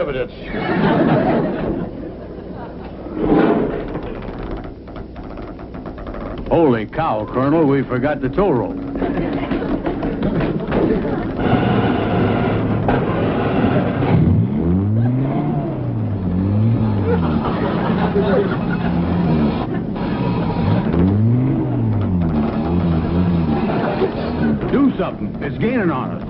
evidence. Holy cow, Colonel, we forgot the tow rope. Do something. It's gaining on us.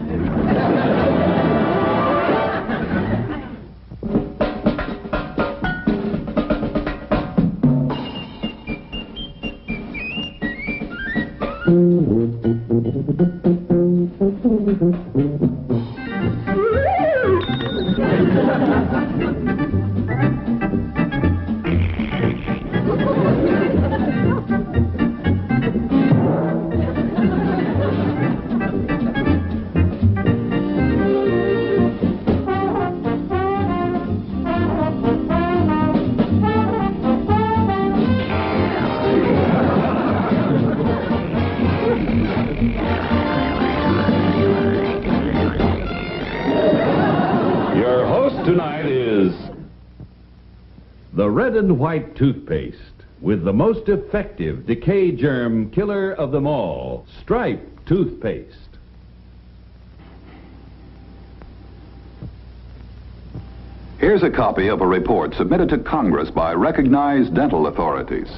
Tonight is the red and white toothpaste with the most effective decay germ killer of them all, Stripe toothpaste. Here's a copy of a report submitted to Congress by recognized dental authorities.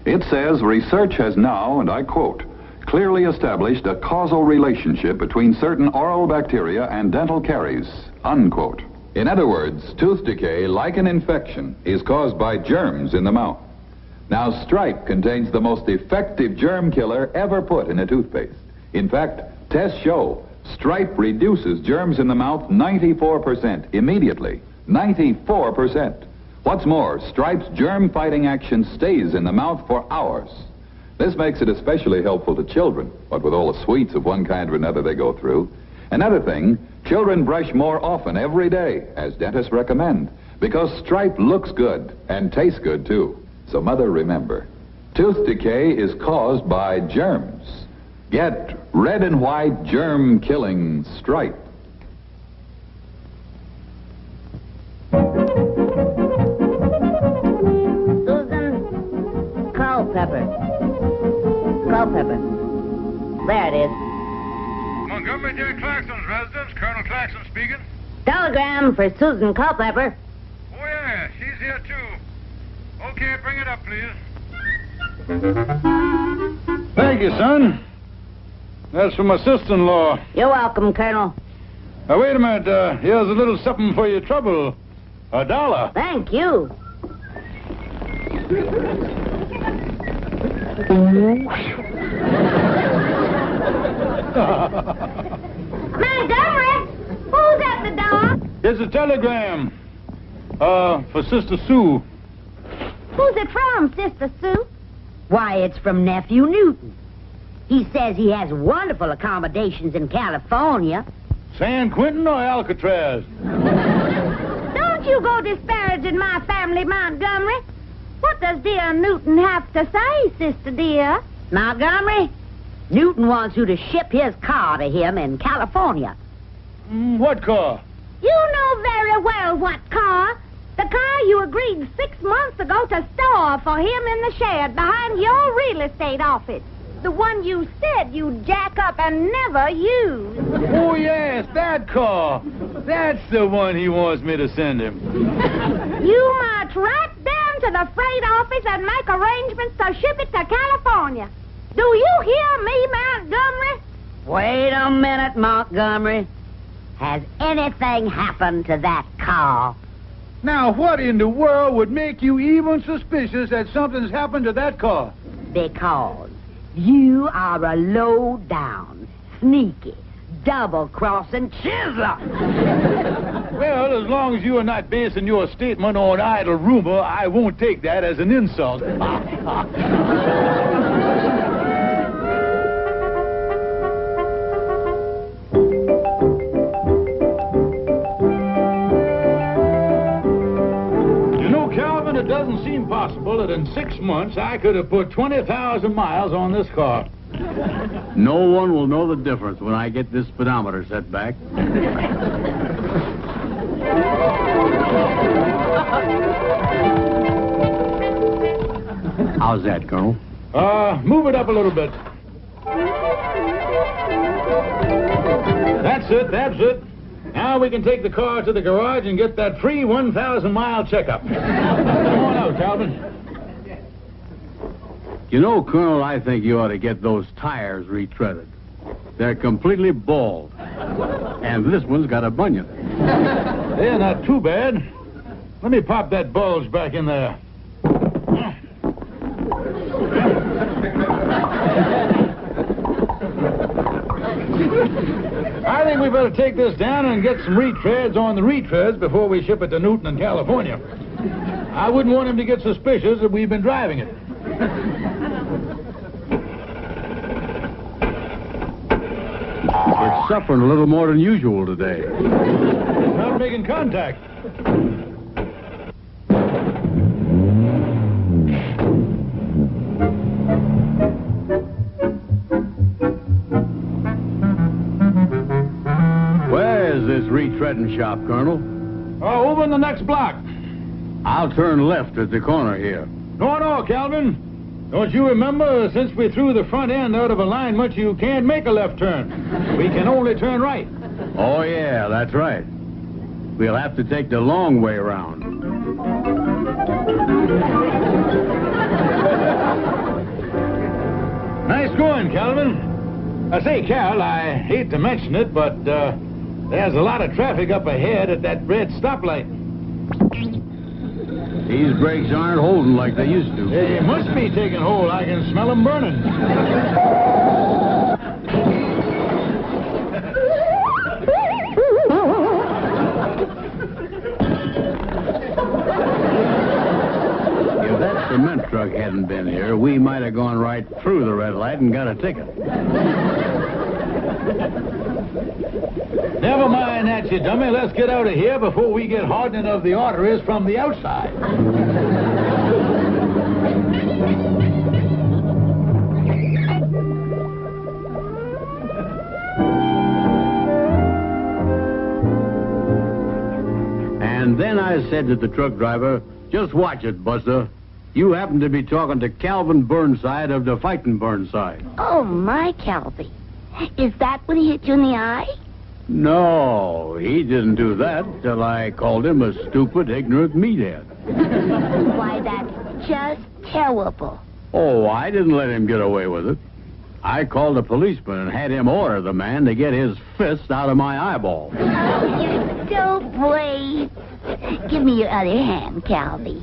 It says research has now, and I quote, clearly established a causal relationship between certain oral bacteria and dental caries, unquote. In other words, tooth decay, like an infection, is caused by germs in the mouth. Now, Stripe contains the most effective germ killer ever put in a toothpaste. In fact, tests show Stripe reduces germs in the mouth 94% immediately. 94%. What's more, Stripe's germ-fighting action stays in the mouth for hours. This makes it especially helpful to children, what with all the sweets of one kind or another they go through. Another thing, children brush more often every day, as dentists recommend, because Stripe looks good and tastes good, too. So, Mother, remember, tooth decay is caused by germs. Get red and white germ-killing Stripe. Susan Culpepper. Culpepper. There it is. Montgomery J. Claxton's residence. Colonel Claxton speaking. Telegram for Susan Culpepper. Oh, yeah, she's here, too. Okay, bring it up, please. Thank you, son. That's from my sister-in-law. You're welcome, Colonel. Now, wait a minute. Here's a little something for your trouble. $1. Thank you. Montgomery, who's at the door? It's a telegram. For Sister Sue. Who's it from, Sister Sue? Why, it's from Nephew Newton. He says he has wonderful accommodations in California. San Quentin or Alcatraz? Don't you go disparaging my family, Montgomery. What does dear Newton have to say, Sister dear? Montgomery, Newton wants you to ship his car to him in California. What car? You know very well what car. The car you agreed 6 months ago to store for him in the shed behind your real estate office. The one you said you'd jack up and never use. Oh, yes, that car. That's the one he wants me to send him. You march right down to the freight office and make arrangements to ship it to California. Do you hear me, Montgomery? Wait a minute, Montgomery. Has anything happened to that car? Now, what in the world would make you even suspicious that something's happened to that car? Because you are a low-down, sneaky, double-crossing chiseler. Well, as long as you are not basing your statement on idle rumor, I won't take that as an insult. It doesn't seem possible that in 6 months I could have put 20,000 miles on this car. No one will know the difference when I get this speedometer set back. How's that, Colonel? Move it up a little bit. That's it, that's it. Now we can take the car to the garage and get that free 1,000-mile checkup. Come on out, Calvin. You know, Colonel, I think you ought to get those tires retreaded. They're completely bald. And this one's got a bunion. They're not too bad. Let me pop that bulge back in there. I think we better take this down and get some retreads on the retreads before we ship it to Newton in California. I wouldn't want him to get suspicious that we've been driving it. It's suffering a little more than usual today. Not making contact. Where's this retreading shop, Colonel? Oh, over in the next block. I'll turn left at the corner here. No, Calvin. Don't you remember, since we threw the front end out of alignment, you can't make a left turn. We can only turn right. Oh, yeah, that's right. We'll have to take the long way around. Nice going, Calvin. I say, Cal, I hate to mention it, but there's a lot of traffic up ahead at that red stoplight. These brakes aren't holding like they used to. They must be taking hold. I can smell them burning. If that cement truck hadn't been here, we might have gone right through the red light and got a ticket. Never mind that, you dummy. Let's get out of here before we get hardening of the arteries from the outside. And then I said to the truck driver, just watch it, Buster. You happen to be talking to Calvin Burnside of the Fightin' Burnside. Oh, my Calvin. Is that when he hit you in the eye? No, he didn't do that till I called him a stupid, ignorant meathead. Why, that's just terrible. Oh, I didn't let him get away with it. I called a policeman and had him order the man to get his fist out of my eyeball. Oh, you're so brave. Give me your other hand, Calvin.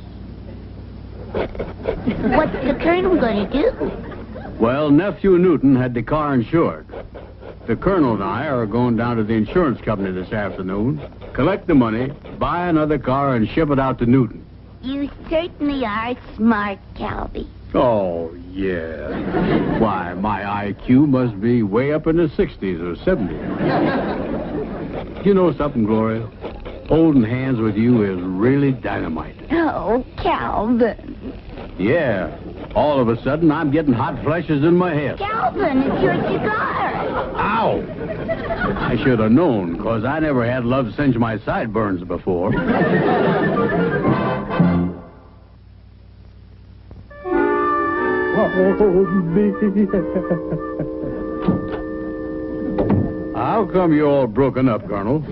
What's the colonel going to do? Well, Nephew Newton had the car insured. The colonel and I are going down to the insurance company this afternoon, collect the money, buy another car, and ship it out to Newton. You certainly are smart, Calvin. Oh, yeah. Why, my IQ must be way up in the 60s or 70s. You know something, Gloria? Holding hands with you is really dynamite. Oh, Calvin. Yeah. All of a sudden, I'm getting hot flashes in my head. Calvin, it's your cigar. Ow! I should have known, because I never had love singe my sideburns before. How come you're all broken up, Colonel?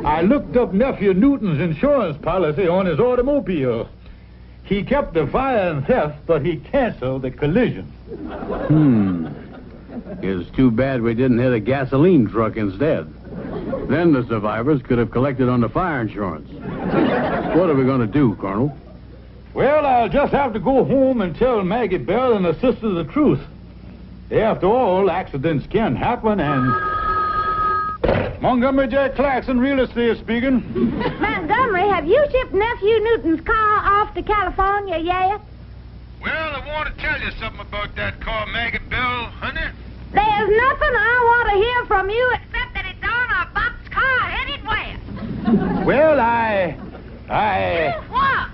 I looked up Nephew Newton's insurance policy on his automobile. He kept the fire and theft, but he canceled the collision. It's too bad we didn't hit a gasoline truck instead. Then the survivors could have collected on the fire insurance. What are we going to do, Colonel? Well, I'll just have to go home and tell Maggie Bell and the sister the truth. After all, accidents can happen, and... Montgomery J. Claxon, real estate speaking. Montgomery, have you shipped Nephew Newton's car off to California yet? Well, I want to tell you something about that car, Maggie Bell, honey. There's nothing I want to hear from you except that it's on a box car headed west. Well, What?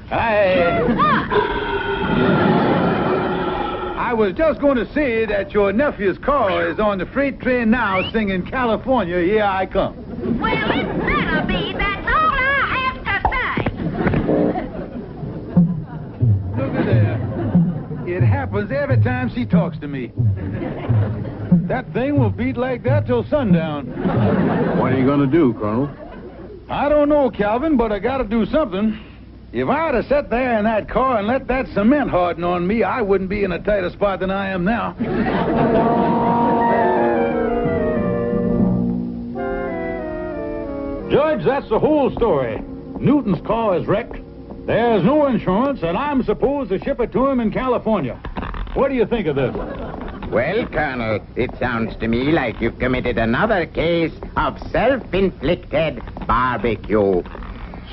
I was just going to say that your nephew's car is on the freight train now singing California, Here I Come. Well, it better be. That's all I have to happens every time she talks to me. That thing will beat like that till sundown. What are you going to do, Colonel? I don't know, Calvin, but I gotta do something. If I'd have sat there in that car and let that cement harden on me, I wouldn't be in a tighter spot than I am now. Judge, that's the whole story. Newton's car is wrecked. There's no insurance, and I'm supposed to ship it to him in California. What do you think of this? Well, Colonel, it sounds to me like you've committed another case of self-inflicted barbecue.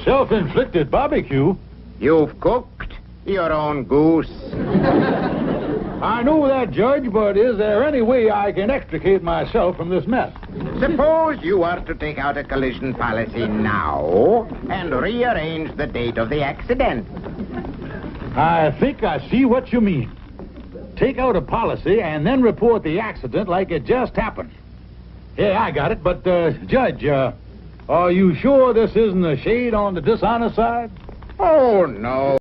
Self-inflicted barbecue? You've cooked your own goose. I know that, Judge, but is there any way I can extricate myself from this mess? Suppose you were to take out a collision policy now and rearrange the date of the accident. I think I see what you mean. Take out a policy and then report the accident like it just happened. Yeah, I got it, but, Judge, are you sure this isn't a shade on the dishonest side? Oh, no.